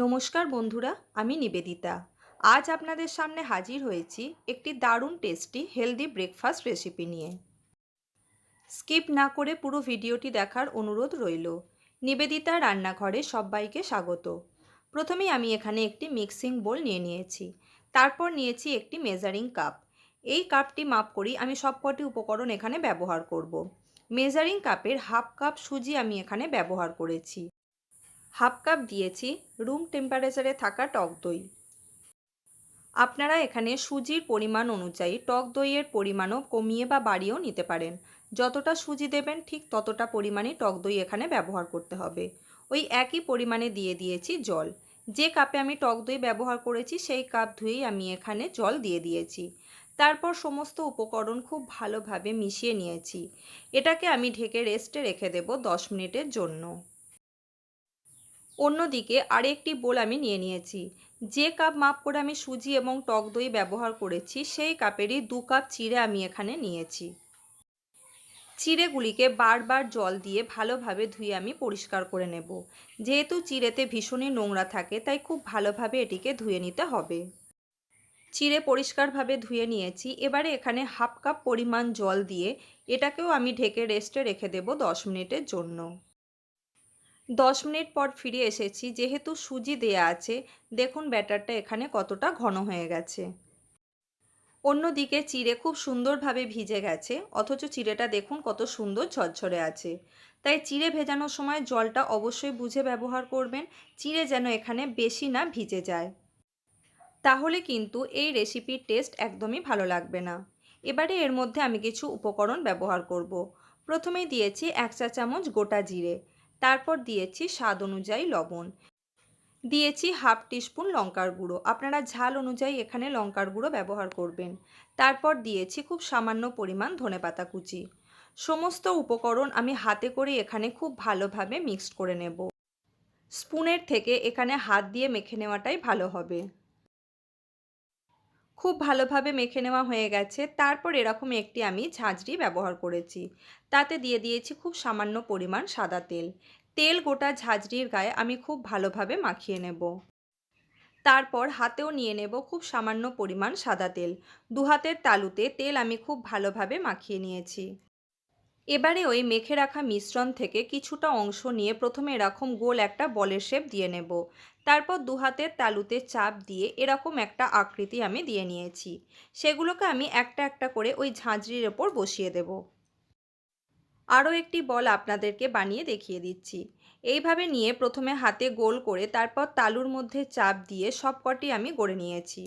নমস্কার বন্ধুরা, আমি নিবেদিতা। আজ আপনাদের সামনে হাজির হয়েছি একটি দারুণ টেস্টি হেলদি ব্রেকফাস্ট রেসিপি নিয়ে। স্কিপ না করে পুরো ভিডিওটি দেখার অনুরোধ রইল। নিবেদিতা রান্নাঘরে সবাইকে স্বাগত। প্রথমেই আমি এখানে একটি মিক্সিং বোল নিয়ে নিয়েছি। তারপর নিয়েছি একটি মেজারিং কাপ। এই কাপটি মাপ করেই আমি সবকটি উপকরণ এখানে ব্যবহার করব। মেজারিং কাপের হাফ কাপ সুজি আমি এখানে ব্যবহার করেছি। হাফ কাপ দিয়েছি রুম টেম্পারেচারে থাকা টক দই। আপনারা এখানে সুজির পরিমাণ অনুযায়ী টক দইয়ের পরিমাণও কমিয়ে বা বাড়িয়েও নিতে পারেন। যতটা সুজি দেবেন ঠিক ততটা পরিমাণে টক দই এখানে ব্যবহার করতে হবে। ওই একই পরিমাণে দিয়ে দিয়েছি জল। যে কাপে আমি টক দই ব্যবহার করেছি সেই কাপ ধুয়েই আমি এখানে জল দিয়ে দিয়েছি। তারপর সমস্ত উপকরণ খুব ভালোভাবে মিশিয়ে নিয়েছি। এটাকে আমি ঢেকে রেস্টে রেখে দেব 10 মিনিটের জন্য। অন্যদিকে আরেকটি বোল আমি নিয়ে নিয়েছি। যে কাপ মাপ করে আমি সুজি এবং টক দই ব্যবহার করেছি সেই কাপেরই 2 কাপ চিড়ে আমি এখানে নিয়েছি। চিড়েগুলিকে বারবার জল দিয়ে ভালোভাবে ধুয়ে আমি পরিষ্কার করে নেব। যেহেতু চিড়েতে ভীষণই নোংরা থাকে তাই খুব ভালোভাবে এটিকে ধুয়ে নিতে হবে। চিড়ে পরিষ্কারভাবে ধুয়ে নিয়েছি। এবারে এখানে হাফ কাপ পরিমাণ জল দিয়ে এটাকেও আমি ঢেকে রেস্টে রেখে দেব 10 মিনিটের জন্য। 10 মিনিট পর ফিরে এসেছি। যেহেতু সুজি দেয়া আছে, দেখুন ব্যাটারটা এখানে কতটা ঘন হয়ে গেছে। অন্যদিকে চিড়ে খুব সুন্দরভাবে ভিজে গেছে, অথচ চিড়েটা দেখুন কত সুন্দর ঝরঝরে আছে। তাই চিড়ে ভেজানোর সময় জলটা অবশ্যই বুঝে ব্যবহার করবেন। চিড়ে যেন এখানে বেশি না ভিজে যায়, তাহলে কিন্তু এই রেসিপির টেস্ট একদমই ভালো লাগবে না। এবারে এর মধ্যে আমি কিছু উপকরণ ব্যবহার করব। প্রথমেই দিয়েছি 1 চা চামচ গোটা জিরে। তারপর দিয়েছি স্বাদ অনুযায়ী লবণ। দিয়েছি হাফ টিস্পুন লঙ্কার গুঁড়ো। আপনারা ঝাল অনুযায়ী এখানে লঙ্কার গুঁড়ো ব্যবহার করবেন। তারপর দিয়েছি খুব সামান্য পরিমাণ ধনেপাতা কুচি। সমস্ত উপকরণ আমি হাতে করে এখানে খুব ভালোভাবে মিক্সড করে নেব। স্পুনের থেকে এখানে হাত দিয়ে মেখে নেওয়াটাই ভালো হবে। খুব ভালোভাবে মেখে নেওয়া হয়ে গেছে। তারপর এরকম একটি আমি ঝাঁঝরি ব্যবহার করেছি। তাতে দিয়ে দিয়েছি খুব সামান্য পরিমাণ সাদা তেল। তেল গোটা ঝাঁঝরির গায়ে আমি খুব ভালোভাবে মাখিয়ে নেব। তারপর হাতেও নিয়ে নেব খুব সামান্য পরিমাণ সাদা তেল। 2 হাতের তালুতে তেল আমি খুব ভালোভাবে মাখিয়ে নিয়েছি। এবারে ওই মেখে রাখা মিশ্রণ থেকে কিছুটা অংশ নিয়ে প্রথমে এরকম গোল একটা বলের শেপ দিয়ে নেব। তারপর 2 হাতের তালুতে চাপ দিয়ে এরকম একটা আকৃতি আমি দিয়ে নিয়েছি। সেগুলোকে আমি একটা একটা করে ওই ঝাঁঝরির ওপর বসিয়ে দেব। আরও একটি বল আপনাদেরকে বানিয়ে দেখিয়ে দিচ্ছি। এইভাবে নিয়ে প্রথমে হাতে গোল করে তারপর তালুর মধ্যে চাপ দিয়ে সবকটি আমি গড়ে নিয়েছি।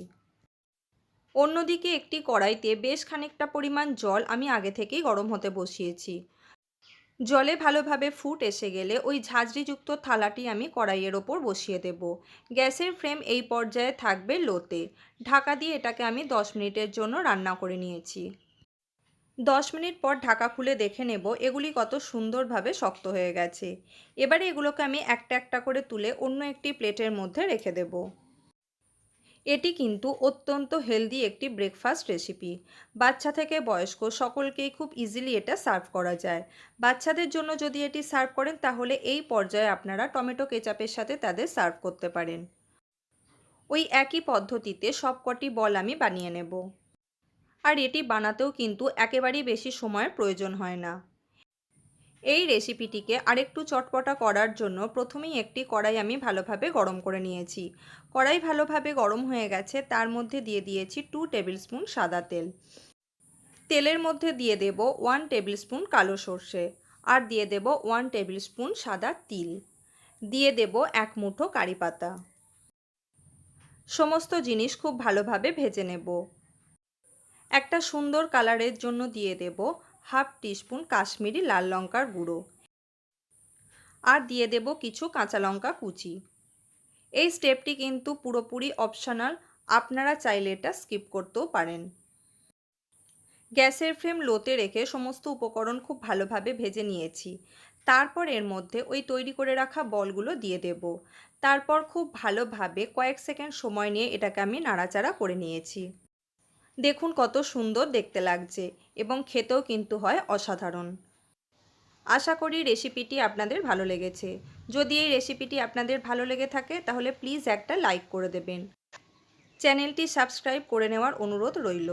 অন্যদিকে একটি কড়াইতে বেশ খানিকটা পরিমাণ জল আমি আগে থেকেই গরম হতে বসিয়েছি। জলে ভালোভাবে ফুট এসে গেলে ওই ঝাঁঝরিযুক্ত থালাটি আমি কড়াইয়ের ওপর বসিয়ে দেব। গ্যাসের ফ্লেম এই পর্যায়ে থাকবে লোতে। ঢাকা দিয়ে এটাকে আমি 10 মিনিটের জন্য রান্না করে নিয়েছি। 10 মিনিট পর ঢাকা খুলে দেখে নেব এগুলি কত সুন্দরভাবে শক্ত হয়ে গেছে। এবারে এগুলোকে আমি একটা একটা করে তুলে অন্য একটি প্লেটের মধ্যে রেখে দেব। এটি কিন্তু অত্যন্ত হেলদি একটি ব্রেকফাস্ট রেসিপি। বাচ্চা থেকে বয়স্ক সকলকেই খুব ইজিলি এটা সার্ভ করা যায়। বাচ্চাদের জন্য যদি এটি সার্ভ করেন তাহলে এই পর্যায়ে আপনারা টমেটো কেচাপের সাথে তাদের সার্ভ করতে পারেন। ওই একই পদ্ধতিতে সবকটি বল আমি বানিয়ে নেব। আর এটি বানাতেও কিন্তু একেবারেই বেশি সময়ের প্রয়োজন হয় না। এই রেসিপিটিকে আরেকটু চটপটা করার জন্য প্রথমেই একটি কড়াই আমি ভালোভাবে গরম করে নিয়েছি। কড়াই ভালোভাবে গরম হয়ে গেছে, তার মধ্যে দিয়ে দিয়েছি 2 টেবিল স্পুন সাদা তেল। তেলের মধ্যে দিয়ে দেব 1 টেবিল স্পুন কালো সর্ষে, আর দিয়ে দেব 1 টেবিল স্পুন সাদা তিল, দিয়ে দেব 1 মুঠো কারি পাতা। সমস্ত জিনিস খুব ভালোভাবে ভেজে নেব। একটা সুন্দর কালারের জন্য দিয়ে দেব হাফ টিস্পুন কাশ্মীরি লাল লঙ্কার গুঁড়ো, আর দিয়ে দেব কিছু কাঁচা লঙ্কা কুচি। এই স্টেপটি কিন্তু পুরোপুরি অপশনাল, আপনারা চাইলে এটা স্কিপ করতেও পারেন। গ্যাসের ফ্লেম লোতে রেখে সমস্ত উপকরণ খুব ভালোভাবে ভেজে নিয়েছি। তারপর এর মধ্যে ওই তৈরি করে রাখা বলগুলো দিয়ে দেব। তারপর খুব ভালোভাবে কয়েক সেকেন্ড সময় নিয়ে এটাকে আমি নাড়াচাড়া করে নিয়েছি। দেখুন কত সুন্দর দেখতে লাগছে এবং খেতেও কিন্তু হয় অসাধারণ। আশা করি রেসিপিটি আপনাদের ভালো লেগেছে। যদি এই রেসিপিটি আপনাদের ভালো লেগে থাকে তাহলে প্লিজ একটা লাইক করে দেবেন। চ্যানেলটি সাবস্ক্রাইব করে নেওয়ার অনুরোধ রইল।